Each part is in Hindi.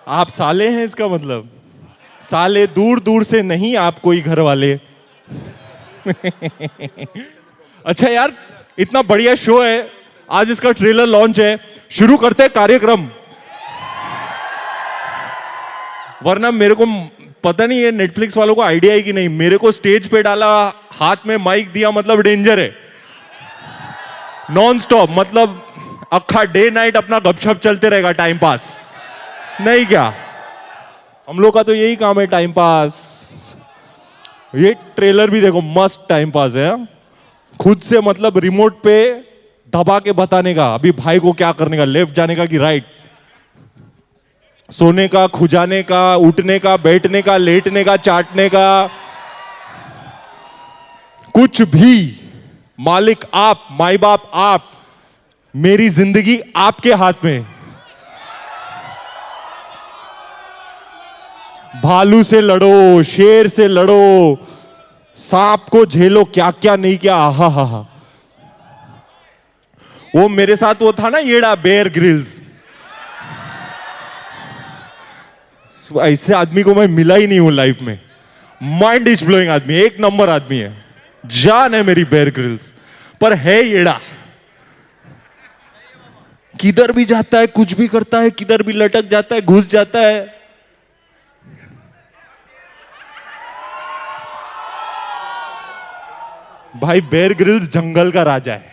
आप साले हैं, इसका मतलब साले दूर दूर से नहीं, आप कोई घर वाले। अच्छा यार, इतना बढ़िया शो है, आज इसका ट्रेलर लॉन्च है, शुरू करते हैं कार्यक्रम। वरना मेरे को पता नहीं है नेटफ्लिक्स वालों को आइडिया है कि नहीं, मेरे को स्टेज पे डाला, हाथ में माइक दिया, मतलब डेंजर है। नॉन स्टॉप, मतलब अक्खा डे नाइट अपना गपशप चलते रहेगा, टाइम पास नहीं क्या? हम लोग का तो यही काम है, टाइम पास। ये ट्रेलर भी देखो, मस्त टाइम पास है। खुद से मतलब रिमोट पे दबा के बताने का अभी भाई को क्या करने का, लेफ्ट जाने का कि राइट, सोने का, खुजाने का, उठने का, बैठने का, लेटने का, चाटने का, कुछ भी। मालिक आप, माई बाप आप, मेरी जिंदगी आपके हाथ में। भालू से लड़ो, शेर से लड़ो, सांप को झेलो, क्या क्या नहीं किया। आहा हा हा। वो मेरे साथ वो था ना येड़ा, बेयर ग्रिल्स, ऐसे आदमी को मैं मिला ही नहीं हूं लाइफ में। माइंड इज ब्लोइंग आदमी, एक नंबर आदमी है, जान है मेरी बेयर ग्रिल्स, पर है येड़ा। किधर भी जाता है, कुछ भी करता है, किधर भी लटक जाता है, घुस जाता है। भाई बेयर ग्रिल्स जंगल का राजा है,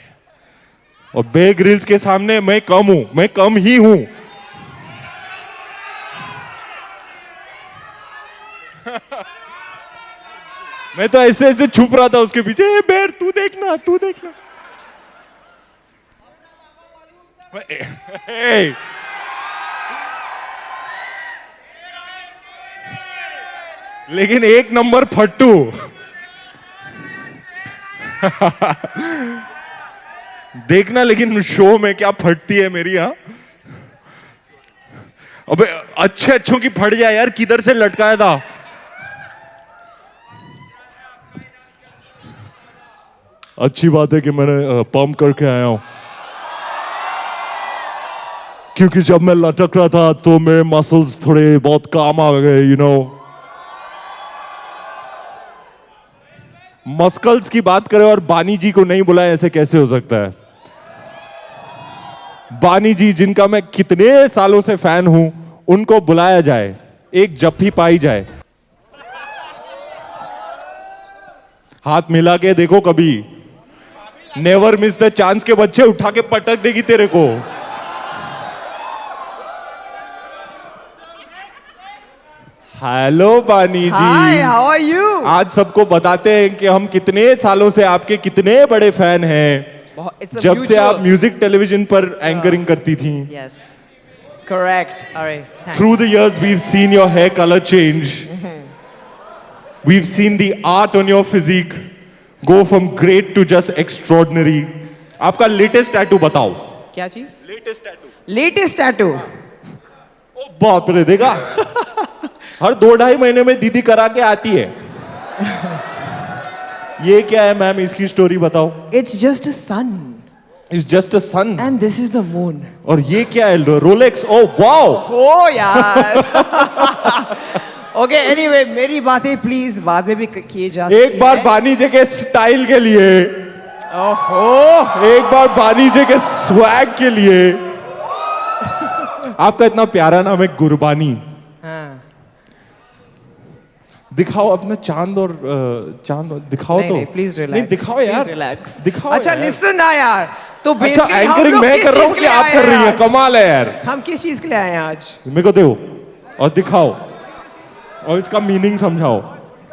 और बेयर ग्रिल्स के सामने मैं कम हूं, मैं कम ही हूं। मैं तो ऐसे ऐसे छुप रहा था उसके पीछे, ए बेर तू देखना, तू देखना। लेकिन एक नंबर फट्टू। देखना लेकिन शो में क्या फटती है मेरी। हाँ अबे अच्छे अच्छों की फट जाए यार, किधर से लटकाया था। अच्छी बात है कि मैंने पंप करके आया हूं, क्योंकि जब मैं लटक रहा था तो मेरे मसल्स थोड़े बहुत काम आ गए, यू नो। मस्कल्स की बात करें और बानी जी को नहीं बुलाए, ऐसे कैसे हो सकता है? बानी जी, जिनका मैं कितने सालों से फैन हूं, उनको बुलाया जाए, एक जफ्फी पाई जाए। हाथ मिला के देखो कभी, नेवर मिस द चांस के बच्चे उठा के पटक देगी तेरे को। हेलो बानी जी, हाय, हाउ आर यू? आज सबको बताते हैं कि हम कितने सालों से आपके कितने बड़े फैन हैं, जब से आप म्यूजिक टेलीविजन पर एंकरिंग करती थी। Yes, correct. All right. Through the years, we've seen your hair color change. We've seen the art on your physique go from great to just extraordinary. आपका लेटेस्ट टैटू बताओ। क्या चीज? Latest tattoo. Latest tattoo. ओ बाप रे, देखा? हर 2-2.5 महीने में दीदी करा के आती है। ये क्या है मैम, इसकी स्टोरी बताओ। It's just a sun. It's just a sun. And this is the moon. और ये क्या है? रोलेक्स। Oh wow. ओ यार। Okay, anyway, मेरी बातें प्लीज बाद में भी किए जा सकती हैं। एक बार बानी जी के स्टाइल के लिए, ओहो, एक बार बानी जी के स्वैग के लिए। आपका इतना प्यारा नाम है गुरबानी। हाँ। दिखाओ अपना चांद और चांद दिखाओ। नहीं, तो नहीं, प्लीज रिलैक्स। नहीं दिखाओ यार, रिलैक्स दिखाओ। अच्छा लिसन ना यार, तो अच्छा एंकरिंग मैं कर रहा हूँ कि आप कर रही है? कमाल है यार। हम किस चीज के लिए आए हैं आज? मेरे को दो और दिखाओ, और इसका मीनिंग समझाओ।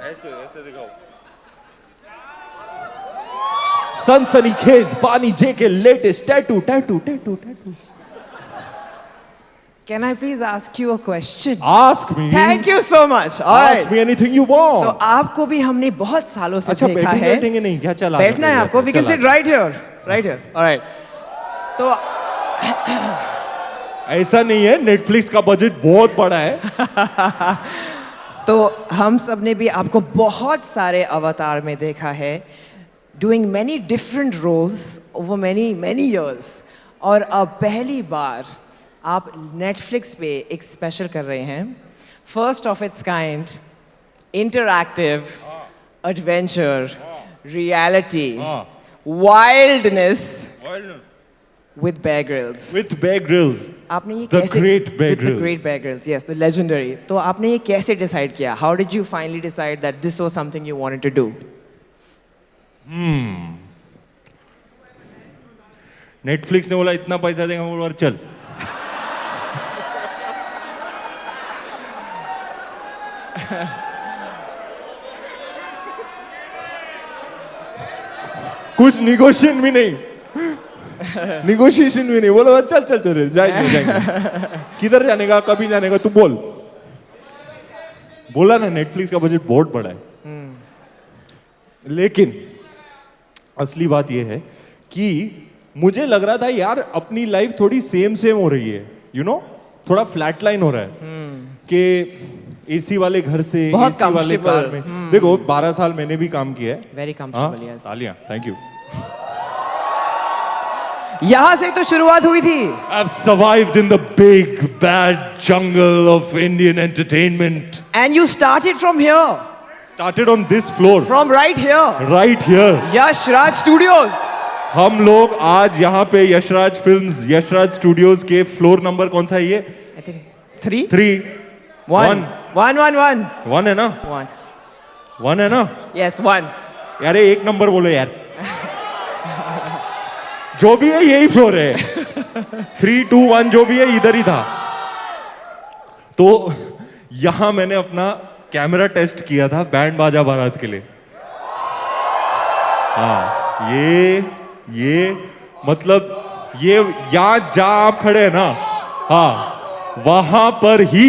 ऐसे ऐसे दिखाओ। सनसनीखेज बानी जे के latest tattoo tattoo tattoo tattoo. Can I please ask you a question? Ask me. Thank you so much. Ask me anything you want. तो आपको भी हमने बहुत सालों से अच्छा देखा है। बैठेंगे नहीं क्या? चला बैठना है आपको। We can sit right here. Right here. All right. तो ऐसा नहीं है, नेटफ्लिक्स का बजट बहुत बड़ा है। तो हम सब ने भी आपको बहुत सारे अवतार में देखा है, doing many different roles over many years, और अब पहली बार आप Netflix पे एक स्पेशल कर रहे हैं, first of its kind, interactive, adventure, reality, wildness with Bear Grylls. With Bear Grylls. आपने ये The कैसे great Bear with the Grylls. great Bear Grylls, yes, the legendary. तो आपने ये कैसे decide किया? How did you finally decide that this was something you wanted to do? Netflix ने बोला इतना पैसा देगा, मैं बोला चल। कुछ निगोशिएशन भी नहीं, निगोशिएशन भी नहीं, बोला चल चल चल जाएंगे जाएंगे। किधर जाने का, कभी जाने का, तू बोल। बोला ना नेटफ्लिक्स का बजट बहुत बड़ा है। लेकिन असली बात यह है कि मुझे लग रहा था यार अपनी लाइफ थोड़ी सेम सेम हो रही है, यू नो, थोड़ा फ्लैट लाइन हो रहा है कि एसी वाले घर से बहुत एसी वाले कार comfortable. में। देखो 12 साल मैंने भी काम किया है। Very comfortable, yes. तालियां, थैंक यू। यहाँ से तो शुरुआत हुई थी। I've survived in the big bad jungle of Indian entertainment. And you started from here, Started on this floor, from right here, right here. Yash Raj Studios. हम लोग आज यहाँ पे यशराज फिल्म्स, यशराज स्टूडियोज के फ्लोर नंबर कौन सा है ये? I think 3, 3, 1, 1. 1 है ना? 1. 1 है ना? Yes, 1. यार एक नंबर बोलो यार। जो भी है यही फ्लोर है। 3, 2, 1 जो भी है इधर ही था। तो यहां मैंने अपना कैमरा टेस्ट किया था बैंड बाजा बारात के लिए। हाँ, ये मतलब ये यहां जा आप खड़े हैं ना, हाँ वहां पर ही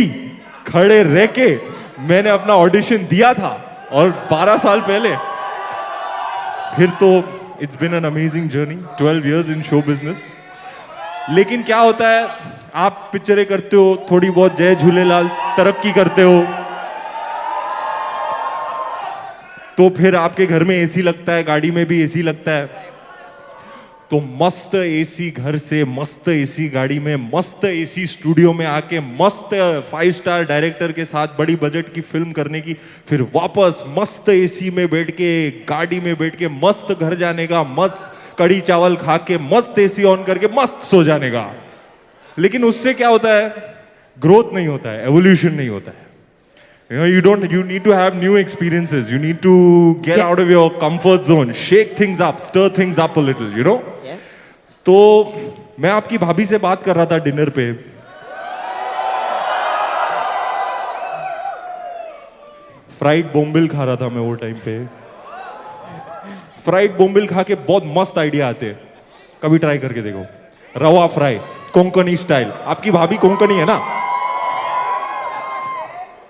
खड़े रह के मैंने अपना ऑडिशन दिया था, और 12 साल पहले। फिर तो it's been an amazing journey, 12 years in show business. लेकिन क्या होता है, आप पिक्चरें करते हो, थोड़ी बहुत जय झूलेलाल तरक्की करते हो, तो फिर आपके घर में एसी लगता है, गाड़ी में भी एसी लगता है। तो मस्त एसी घर से, मस्त एसी गाड़ी में, मस्त एसी स्टूडियो में आके, मस्त 5 स्टार डायरेक्टर के साथ बड़ी बजट की फिल्म करने की, फिर वापस मस्त एसी में बैठ के, गाड़ी में बैठ के मस्त घर जाने का, मस्त कड़ी चावल खा के, मस्त एसी ऑन करके मस्त सो जाने का। लेकिन उससे क्या होता है, ग्रोथ नहीं होता है, एवोल्यूशन नहीं होता है। You need to have new experiences. You need to get out of your comfort zone, shake things up, stir things up a little, you know? Yes. तो मैं आपकी भाभी से बात कर रहा था डिनर पे। फ्राइड बोम्बिल खा रहा था मैं वो टाइम पे। फ्राइड बोम्बिल खा के बहुत मस्त आइडिया आते हैं, कभी ट्राई करके देखो। रवा फ्राई, कोंकणी स्टाइल। आपकी भाभी कोंकणी है ना?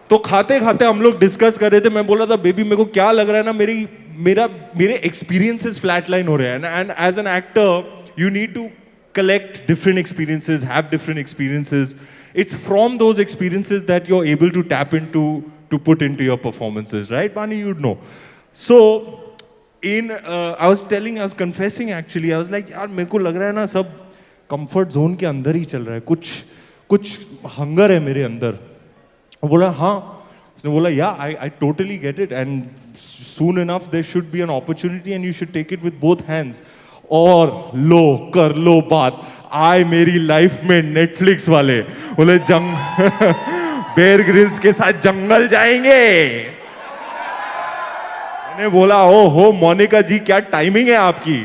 तो खाते खाते हम लोग डिस्कस कर रहे थे, मैं बोल रहा था बेबी मेरे को क्या लग रहा है ना, मेरे एक्सपीरियंसेस फ्लैट लाइन हो रहे हैं, and as an actor you need to collect different experiences, have different experiences. It's from those experiences that you're able to tap into to put into your performances, right, Bani? You'd know. So, I was confessing actually, I was like, यार मेरे को लग रहा है ना सब comfort zone के अंदर ही चल रहा है, कुछ hunger है मेरे अंदर। वो बोला हाँ, उसने बोला yeah, I totally get it, and soon enough there should be an opportunity and you should take it with both hands. और लो कर लो बात, आए मेरी लाइफ में नेटफ्लिक्स वाले, बोले बेयर ग्रिल्स के साथ जंगल जाएंगे। मैंने बोला ओ हो मोनिका जी क्या टाइमिंग है आपकी।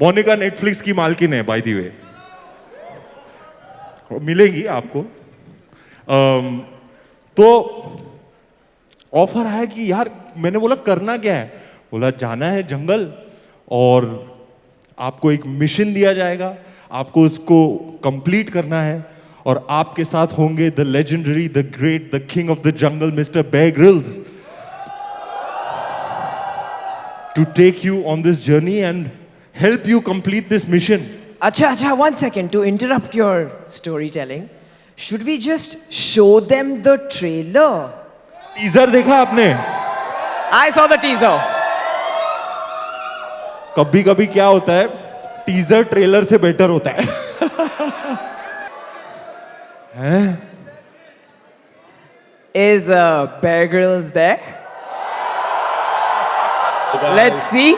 मोनिका नेटफ्लिक्स की मालकिन है बाय द वे, मिलेगी आपको। तो ऑफर आया कि यार, मैंने बोला करना क्या है, बोला जाना है जंगल और आपको एक मिशन दिया जाएगा, आपको उसको कंप्लीट करना है, और आपके साथ होंगे the legendary, the great, the king of the jungle mister Bear Grylls, to take you on this journey and help you complete this mission. अच्छा, 1 second to interrupt your storytelling. Should we just show them the trailer? Teaser देखा आपने? I saw the teaser. कभी कभी क्या होता है, टीजर ट्रेलर से बेटर होता है। Is Bear Grylls there? Let's see.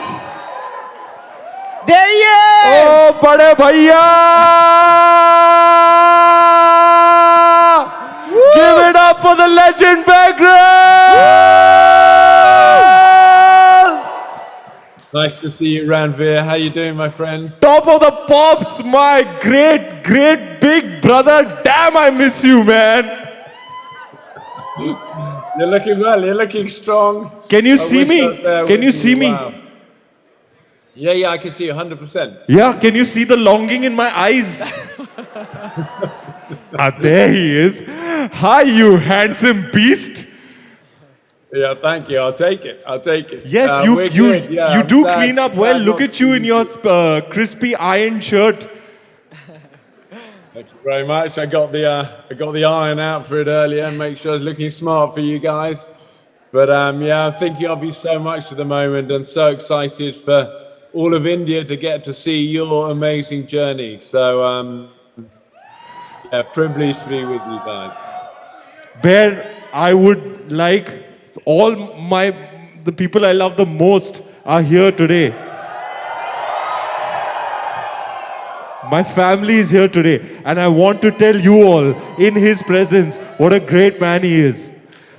There he is! Oh, bade bhaiya! Give it up for the legend Bear Grylls! Nice to see you, Ranveer. How you doing, my friend? Top of the pops, my great, great big brother. Damn, I miss you, man. You're looking well. You're looking strong. Can you I see wish I me? was there Can with you see me? Wow. Yeah, I can see you 100%. Yeah, can you see the longing in my eyes? There he is. Hi, you handsome beast. Yeah, thank you. I'll take it. I'll take it. Yes, We're good. Yeah, you I'm do glad- clean up well. glad Look not at you to- in your crispy iron shirt. Thank you very much. I got the iron out for it earlier and make sure it's looking smart for you guys. But yeah, I'm thinking of you so much at the moment and so excited for all of India to get to see your amazing journey. So yeah, privileged to be with you guys. Bear, I would like all the people I love the most are here today. My family is here today, and I want to tell you all in his presence what a great man he is.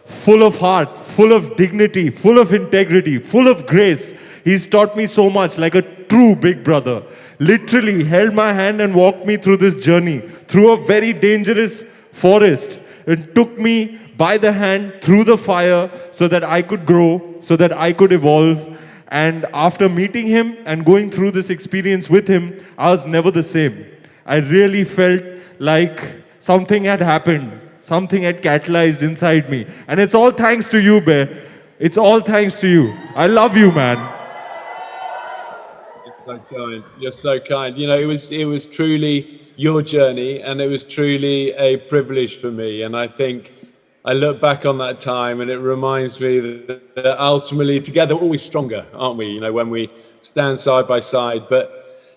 Full of heart, full of dignity, full of integrity, full of grace. He's taught me so much like a true big brother. Literally held my hand and walked me through this journey, through a very dangerous forest. It took me by the hand through the fire so that I could grow, so that I could evolve. And after meeting him and going through this experience with him, I was never the same. I really felt like something had happened. Something had catalyzed inside me. And it's all thanks to you, Bear. It's all thanks to you. I love you, man. You're so kind. You're so kind. You know, it was truly your journey, and it was truly a privilege for me. And I think I look back on that time, and it reminds me that ultimately, together, we're always stronger, aren't we? You know, when we stand side by side. But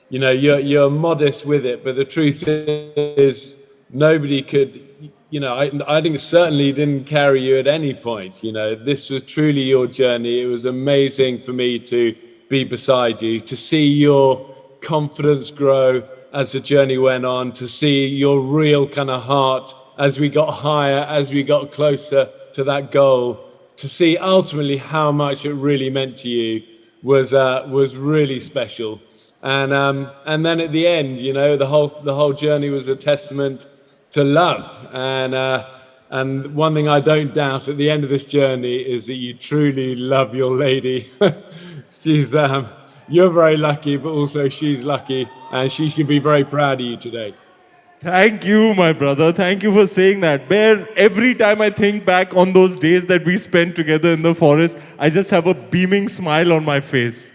you know, you're modest with it. But the truth is, nobody could. You know, I think it certainly didn't carry you at any point. You know, this was truly your journey. It was amazing for me to be beside you, to see your confidence grow as the journey went on, to see your real kind of heart as we got higher, as we got closer to that goal, to see ultimately how much it really meant to you was really special. And then at the end, you know, the whole journey was a testament to love. And one thing I don't doubt at the end of this journey is that you truly love your lady. She's you're very lucky, but also she's lucky, and she should be very proud of you today. Thank you, my brother. Thank you for saying that. Bear, every time I think back on those days that we spent together in the forest, I just have a beaming smile on my face.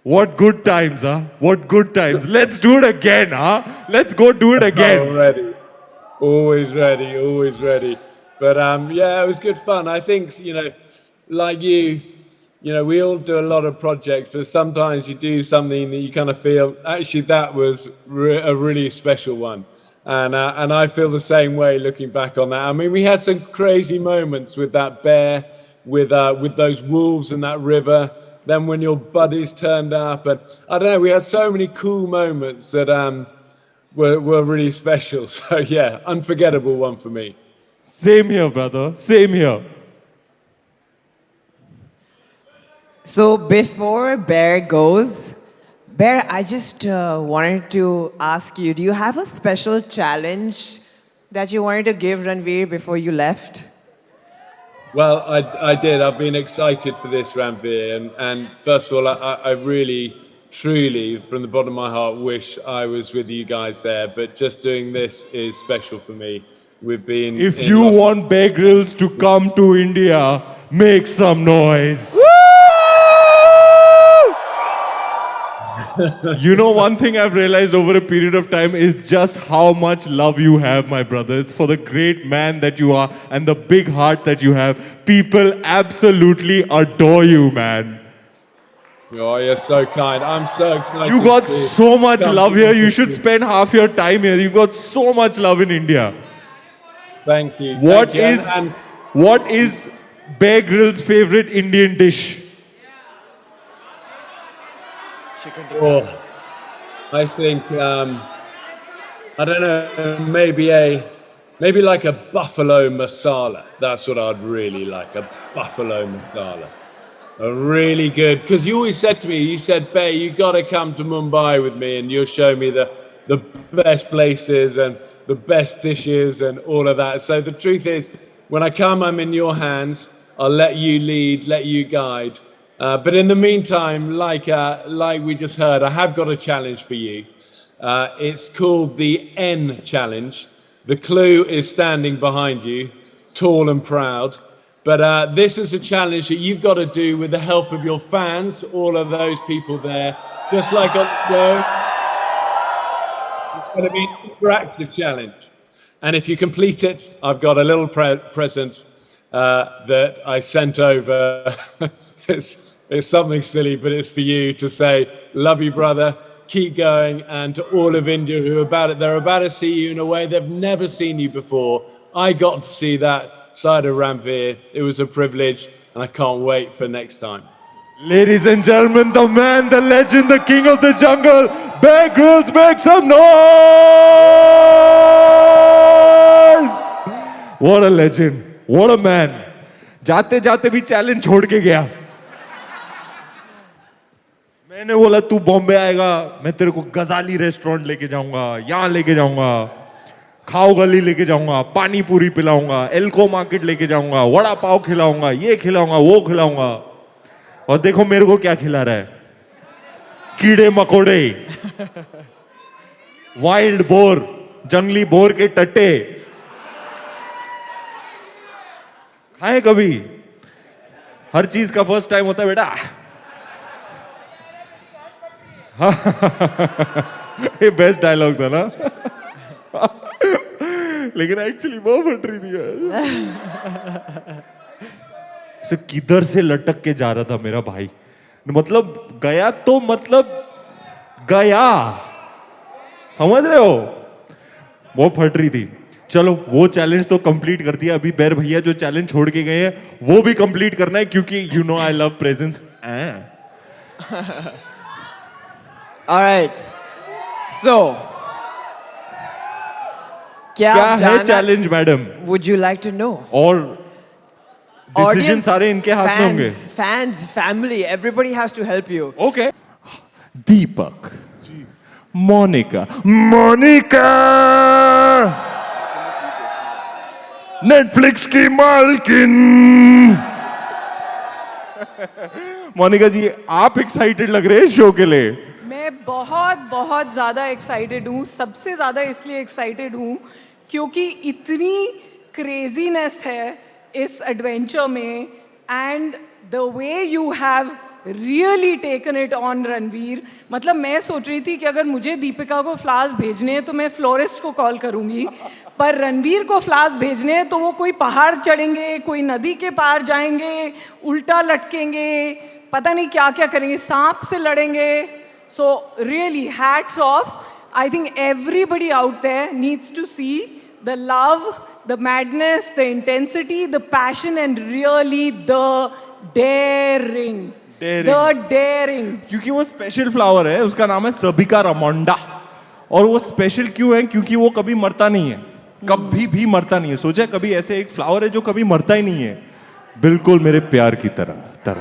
What good times, huh? What good times. Let's do it again, huh? Let's go do it again. Already. Always ready, always ready. But yeah, it was good fun. I think, you know, like you know, we all do a lot of projects, but sometimes you do something that you kind of feel, actually, that was a really special one. And I feel the same way looking back on that. I mean, we had some crazy moments with that bear, with those wolves in that river. Then when your buddies turned up, and I don't know, we had so many cool moments that were really special. So yeah, unforgettable one for me. Same here, brother. Same here. So before Bear goes, Bear, I just wanted to ask you, do you have a special challenge that you wanted to give Ranveer before you left? Well, I did. I've been excited for this, Ranveer. And first of all, I really, truly, from the bottom of my heart, wish I was with you guys there. But just doing this is special for me. We've been. If in you Los- want Bear Grylls to come to India, make some noise. You know, one thing I've realized over a period of time is just how much love you have, my brother. It's for the great man that you are and the big heart that you have. People absolutely adore you, man. Oh, you're so kind. I'm so excited. You got to so much come love to here. you. You should spend half your time here. You've got so much love in India. Thank you. What Thank you. is what is Bear Grylls' favorite Indian dish? Oh, I think I don't know. Maybe like a buffalo masala. That's what I'd really like. A buffalo masala. A really good. Because you always said to me, you said, "Bear, you got to come to Mumbai with me, and you'll show me the best places and the best dishes and all of that." So the truth is, when I come, I'm in your hands. I'll let you lead, let you guide. But in the meantime, like we just heard, I have got a challenge for you. It's called the N Challenge. The clue is standing behind you, tall and proud. But this is a challenge that you've got to do with the help of your fans, all of those people there, just like on the show. It's going to be an interactive challenge. And if you complete it, I've got a little present that I sent over. It's something silly, but it's for you to say, "Love you, brother. Keep going." And to all of India who are they're about to see you in a way they've never seen you before. I got to see that side of Ranveer. It was a privilege, and I can't wait for next time. Ladies and gentlemen, the man, the legend, the king of the jungle, Bear Grylls, make some noise! What a legend, what a man. जाते जाते भी चैलेंज छोड़ के गया. मैंने बोला तू बॉम्बे आएगा, मैं तेरे को गजाली रेस्टोरेंट लेके जाऊंगा, यहाँ लेके जाऊंगा, खाओ गली लेके जाऊंगा, पानी पूरी पिलाऊंगा, एल्को मार्केट लेके जाऊंगा, वड़ा पाव खिलाऊंगा, ये खिलाऊंगा, वो खिलाऊंगा. और देखो मेरे को क्या खिला रहा है, कीड़े मकोड़े, वाइल्ड बोर, जंगली बोर के टट्टे. खाए कभी? हर चीज का फर्स्ट टाइम होता है बेटा. ये बेस्ट डायलॉग था ना. लेकिन एक्चुअली बहुत फट रही थी. से किधर से लटक के जा रहा था मेरा भाई. मतलब गया तो मतलब गया, समझ रहे हो. वो फट रही थी. चलो वो चैलेंज तो कंप्लीट कर दिया. अभी बेर भैया जो चैलेंज छोड़ के गए हैं वो भी कंप्लीट करना है, क्योंकि you know I love presence. All right. So, क्या है challenge madam? Would you like to know? और डिसीजन सारे इनके हाथ में होंगे. Fans, family, everybody has to help you. Okay. Deepak, Monika, Netflix की मालकिन. मोनिका जी, आप एक्साइटेड लग रहे हैं शो के लिए. मैं बहुत बहुत ज़्यादा एक्साइटेड हूँ. सबसे ज़्यादा इसलिए एक्साइटेड हूँ क्योंकि इतनी क्रेजीनेस है इस एडवेंचर में, and the way you have really taken it on Ranveer. मतलब मैं सोच रही थी कि अगर मुझे दीपिका को फ्लावर्स भेजने हैं तो मैं फ्लोरिस्ट को कॉल करूँगी, पर रणवीर को फ्लावर्स भेजने हैं तो वो कोई पहाड़ चढ़ेंगे, कोई नदी के पार जाएंगे, उल्टा लटकेंगे, पता नहीं क्या क्या करेंगे, सांप से लड़ेंगे. So really, hats off. I think everybody out there needs to see the love, the madness, the intensity, the passion, and really the daring. The daring. क्योंकि वो स्पेशल फ्लावर है, उसका नाम है सबिका रमोंडा. और वो स्पेशल क्यों है? क्योंकि वो कभी मरता नहीं है, कभी भी मरता नहीं है. सोचा कभी ऐसे एक फ्लावर है जो कभी मरता ही नहीं है, बिल्कुल मेरे प्यार की तरह.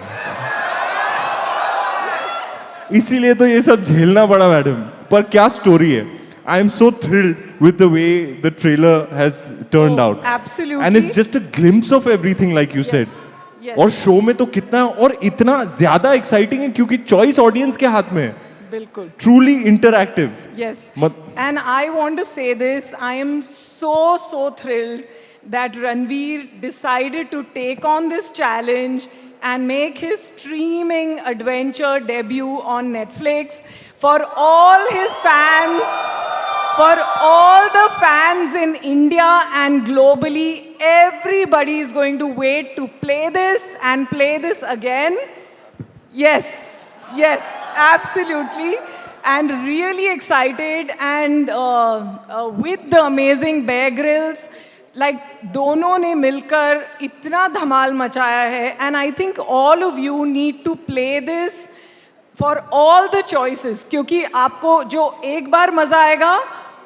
इसीलिए तो ये सब झेलना पड़ा मैडम. पर क्या स्टोरी है. I am so thrilled with the way the trailer has turned out. Absolutely. And it's just a glimpse of everything like you said. Yes. और शो में तो कितना और इतना ज्यादा एक्साइटिंग है क्योंकि चॉइस ऑडियंस के हाथ में है. बिल्कुल. Truly interactive. Yes. And I want to say this, I am so thrilled that Ranveer decided to take on this challenge and make his streaming adventure debut on Netflix. For all his fans, for all the fans in India and globally, everybody is going to wait to play this and play this again. Yes, absolutely. And really excited, and with the amazing Bear Grylls, like दोनों ने मिलकर इतना धमाल मचाया है and I think all of you need to play this for all the choices, क्योंकि आपको जो एक बार मज़ा आएगा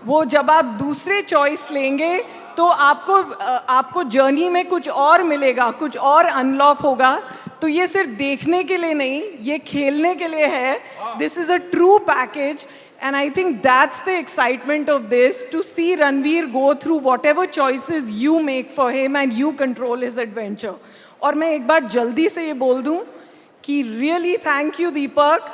वो जब आप दूसरे चॉइस लेंगे तो आपको जर्नी में कुछ और मिलेगा, कुछ और अनलॉक होगा. तो ये सिर्फ देखने के लिए नहीं, ये खेलने के लिए है. This is a true package and I think that's the excitement of this, to see Ranveer go through whatever choices you make for him and you control his adventure. और मैं एक बार जल्दी से ये बोल दूँ कि really thank you Deepak,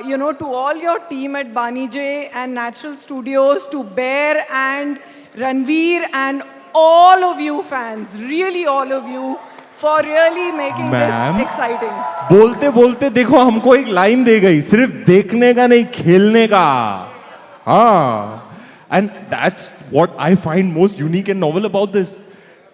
you know, to all your team at Bani J and Natural Studios, to Bear and Ranveer and all of you fans, really all of you, for really making Ma'am, this exciting. बोलते बोलते देखो हमको एक लाइन दे गई, सिर्फ देखने का नहीं खेलने का. हाँ, and that's what I find most unique and novel about this,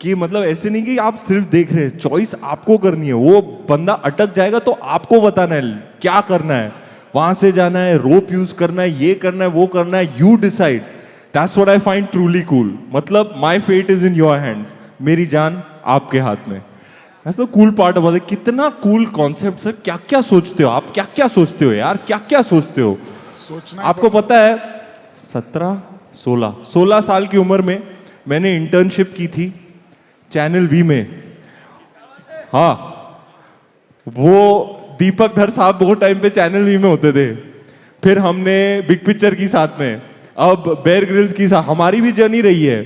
कि मतलब ऐसे नहीं कि आप सिर्फ देख रहे हैं, चॉइस आपको करनी है. वो बंदा अटक जाएगा तो आपको बताना है क्या करना है, वहां से जाना है, रोप यूज करना है, ये करना है, वो करना है, you decide. That's what I find truly cool. मतलब my fate is in your hands, मेरी जान आपके हाथ में. That's the cool part about it. कितना cool concept है. क्या क्या सोचते हो आप, क्या क्या सोचते हो यार, क्या क्या सोचते हो. आपको पता है 16 साल की उम्र में मैंने इंटर्नशिप की थी चैनल वी में. हाँ, वो दीपक धर साहब वो टाइम पे चैनल वी में होते थे. फिर हमने बिग पिक्चर की साथ में, अब बेयर ग्रिल्स की साथ हमारी भी जर्नी रही है.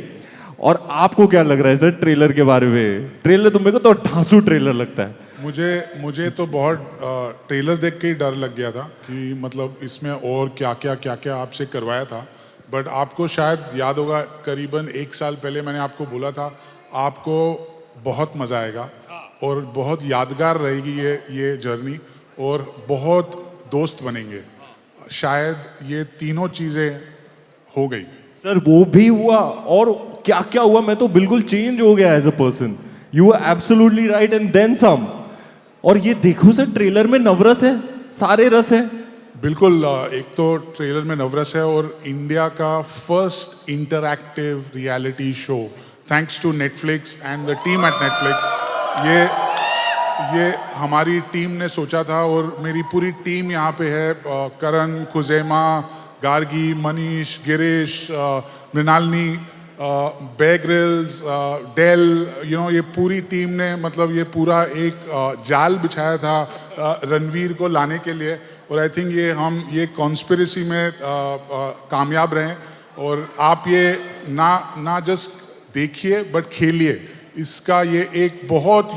और आपको क्या लग रहा है सर ट्रेलर के बारे में? ट्रेलर तो मेरे को तो ढांसू ट्रेलर लगता है. मुझे तो बहुत ट्रेलर देख के ही डर लग गया था कि मतलब इसमें और क्या क्या आपसे करवाया था. बट आपको शायद याद होगा, करीबन 1 साल पहले मैंने आपको बोला था आपको बहुत मज़ा आएगा और बहुत यादगार रहेगी ये जर्नी, और बहुत दोस्त बनेंगे. शायद ये तीनों चीज़ें हो गई. सर वो भी हुआ, और क्या क्या हुआ. मैं तो बिल्कुल चेंज हो गया as a person. You are absolutely right and then some. और ये देखो सर ट्रेलर में नवरस है, सारे रस है. बिल्कुल. एक तो ट्रेलर में नवरस है, और इंडिया का first interactive reality show, thanks to Netflix and the team at Netflix. ये हमारी टीम ने सोचा था, और मेरी पूरी टीम यहाँ पे है. Karan, Khuzaima, Gargi, Manish, Girish, Mrinalini, Bear Grylls, Dale, ये पूरी टीम ने मतलब ये पूरा एक जाल बिछाया था रणवीर को लाने के लिए. और आई थिंक हम ये कॉन्स्पिरेसी में कामयाब रहें. और आप ये ना जस्ट देखिए बट खेलिए. इसका ये एक बहुत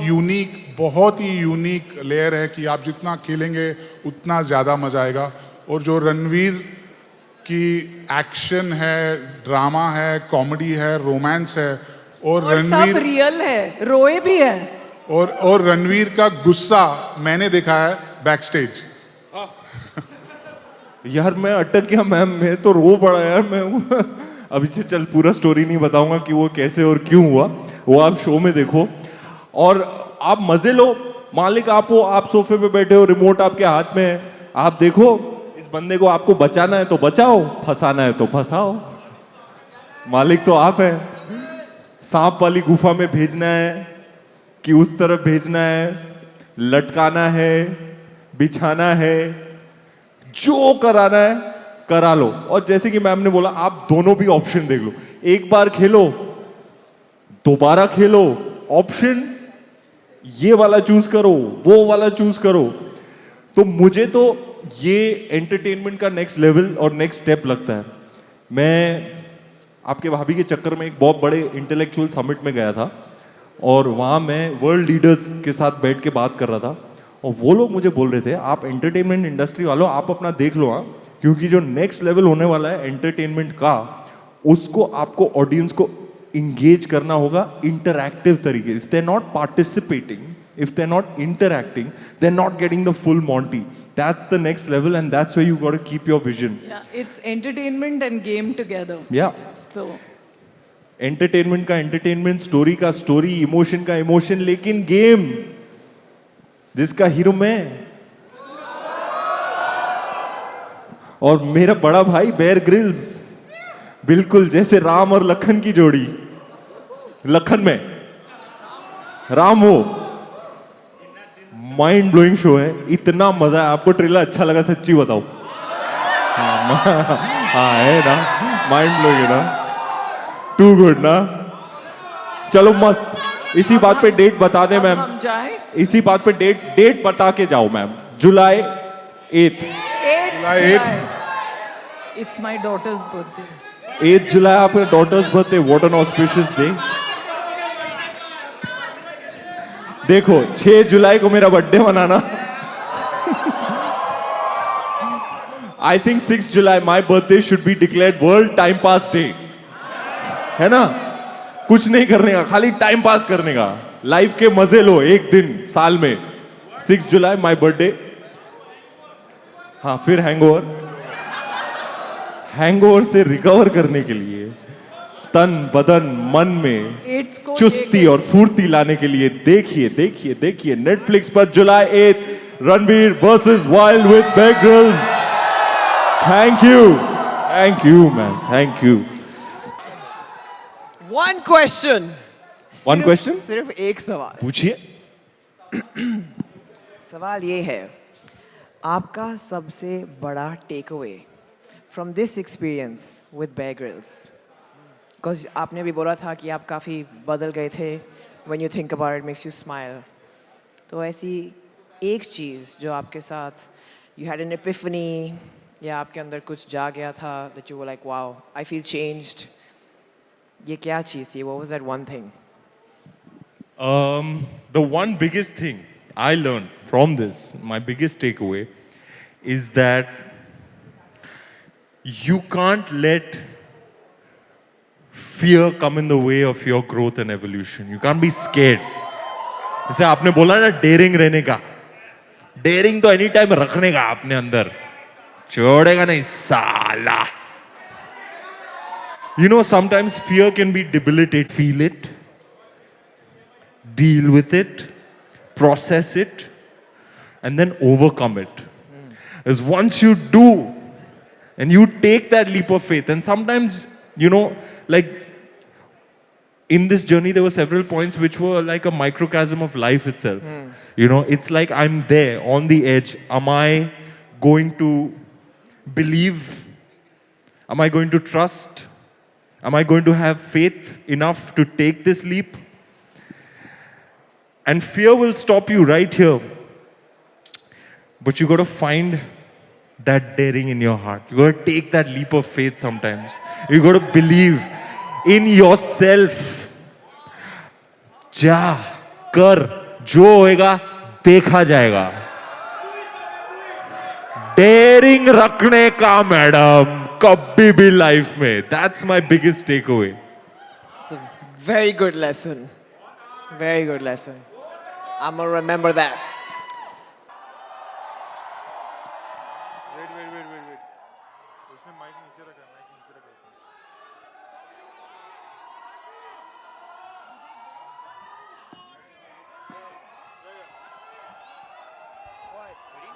ही यूनिक लेयर है कि आप जितना खेलेंगे उतना ज़्यादा मज़ा आएगा. और जो रणवीर की एक्शन है, ड्रामा है, कॉमेडी है, रोमांस है, और रणवीर सब रियल है, रोए भी है. और रणवीर का गुस्सा मैंने देखा है बैक स्टेज. यार मैं अटक गया मैम, मैं तो रो पड़ा यार. मैं अभी से चल पूरा स्टोरी नहीं बताऊंगा कि वो कैसे और क्यों हुआ, वो आप शो में देखो और आप मजे लो. मालिक आप हो, आप सोफे पे बैठे हो, रिमोट आपके हाथ में है, आप देखो. इस बंदे को आपको बचाना है तो बचाओ, फंसाना है तो फंसाओ. मालिक तो आप है. सांप वाली गुफा में भेजना है कि उस तरफ भेजना है, लटकाना है, बिछाना है, जो कराना है करा लो. और जैसे कि मैम ने बोला, आप दोनों भी ऑप्शन देख लो. एक बार खेलो, दोबारा खेलो, ऑप्शन ये वाला चूज करो, वो वाला चूज करो. तो मुझे तो ये एंटरटेनमेंट का नेक्स्ट लेवल और नेक्स्ट स्टेप लगता है. मैं आपके भाभी के चक्कर में एक बहुत बड़े इंटेलेक्चुअल समिट में गया था और वहाँ मैं वर्ल्ड लीडर्स के साथ बैठ के बात कर रहा था और वो लोग मुझे बोल रहे थे, आप एंटरटेनमेंट इंडस्ट्री वालों आप अपना देख लो. हाँ, क्योंकि जो नेक्स्ट लेवल होने वाला है एंटरटेनमेंट का, उसको आपको ऑडियंस को इंगेज करना होगा इंटरैक्टिव तरीके. If they are not participating, if they're not interacting, they're not getting the full Monty. That's the next level and that's where you got to keep your vision. Yeah, it's entertainment and game together. Yeah. So entertainment का entertainment, story का story, emotion का emotion, लेकिन game जिसका हीरो मैं और मेरा बड़ा भाई बेयर ग्रिल्स, बिल्कुल जैसे राम और लखन की जोड़ी. लखन में राम हो माइंड ब्लोइंग शो है, इतना मजा है। आपको ट्रेलर अच्छा लगा सच्ची बताओ? हाँ है ना, माइंड ब्लोइंग है ना, टू गुड ना। चलो मस्त, इसी बात पे डेट बता दे मैम, हम जाएं? इसी बात पे डेट बता के जाओ मैम। जुलाई 8th। 8th It's my daughter's birthday. 8 जुलाई आपके daughter's birthday, what an auspicious day. देखो 6 जुलाई को मेरा बर्थडे मनाना। आई थिंक 6 जुलाई my birthday should be declared world time pass day, है ना? कुछ नहीं करने का, खाली टाइम पास करने का, लाइफ के मजे लो एक दिन साल में। 6 जुलाई माई बर्थडे। हाँ फिर हैंगओवर से रिकवर करने के लिए तन बदन मन में 8th को चुस्ती और फुर्ती लाने के लिए देखिए नेटफ्लिक्स पर जुलाई 8 Ranveer versus wild with Bear Grylls. Thank you man, thank you. One question. One question? सिर्फ एक सवाल। पूछिए। सवाल ये है, आपका सबसे बड़ा take away from this experience with Bear Grylls? Because आपने अभी बोला था कि आप काफ़ी बदल गए थे, when you think about it makes you smile. तो ऐसी एक चीज़ जो आपके साथ यू हैड एन एपिफनी, या आपके अंदर कुछ जा गया था, that you were like wow I feel changed, ये क्या चीज़ थी? What was that one thing? The one biggest thing I learned from this, my biggest takeaway, is that you can't let fear come in the way of your growth and evolution. You can't be scared. जैसे आपने बोला ना डेयरिंग रहने का, डेयरिंग तो एनी टाइम रखने का अपने अंदर, छोड़ेगा नहीं साला। You know, sometimes fear can be debilitating. Feel it, deal with it, process it, and then overcome it. Because once you do, and you take that leap of faith, and sometimes, you know, like in this journey, there were several points which were like a microcosm of life itself. You know, it's like I'm there on the edge. Am I going to believe? Am I going to trust? Am I going to have faith enough to take this leap? And fear will stop you right here. But you got to find that daring in your heart. You got to take that leap of faith sometimes. You got to believe in yourself. जा कर, जो होएगा देखा जाएगा। डेयरिंग रखने का मैडम कभी भी लाइफ में। That's my biggest takeaway. It's a very good lesson. Very good lesson. I'm gonna remember that.